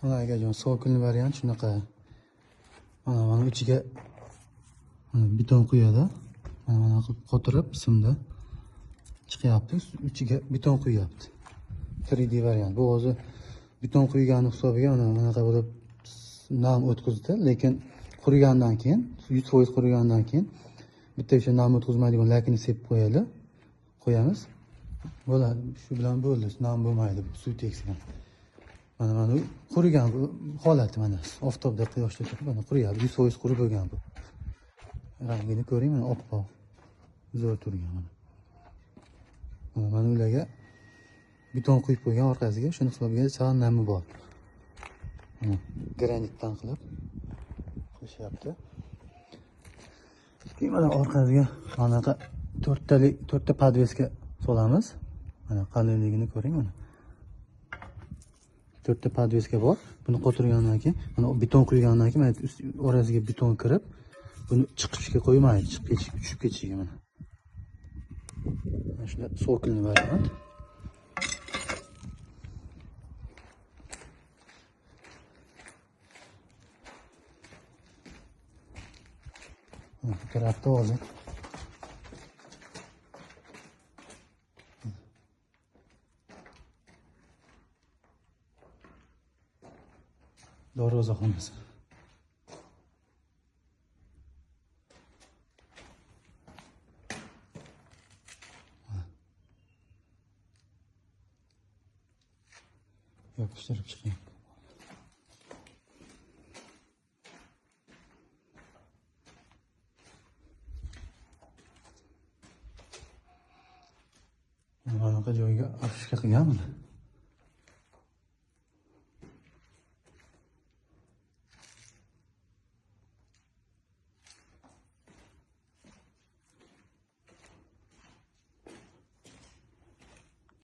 Mana akajon, sokinli variant shunaqa. Mana ichiga beton quyadi. Mana qilib qotirib simda chiqyapti. Ichiga beton quyapti. 3D variant. Bu o'zi beton quygani hisobiga anaqa bo'lib nam o'tkazdi, lekin qurigandan keyin 100% qurigandan keyin bitta o'sha nam o'tkazmaydigan lakini sepib qo'yamiz. Bo'ladi. Shu bilan bo'ldi. Nam bo'lmaydi, suv tekisgan. Mana qurigan holati mana oftobda quyoshda turib mana quriyapti. 100% qurib bo'lgan bu. Rangini ko'ring, mana oppoq. Zo'r turgan mana. Mana ularga beton quyib qo'ygan orqasiga, shuni hisobiga sal nami bor. Granitdan qilib qo'shyapti. Keyin mana orqasiga manaqa 4ta podveska solamiz. Mana qalinligini ko'ring mana. 4ta podveska bor. Buni qotirgandan keyin, mana beton quygandan keyin mana orasiga beton kirib, buni chiqishga qo'ymaydi, tushib ketishiga mana. Mana shular sokinli variant. Bu tarafda hozir darvozaxonasi. Yopishtirib chiqing. Mana bunaqa joyga afishka qilganman.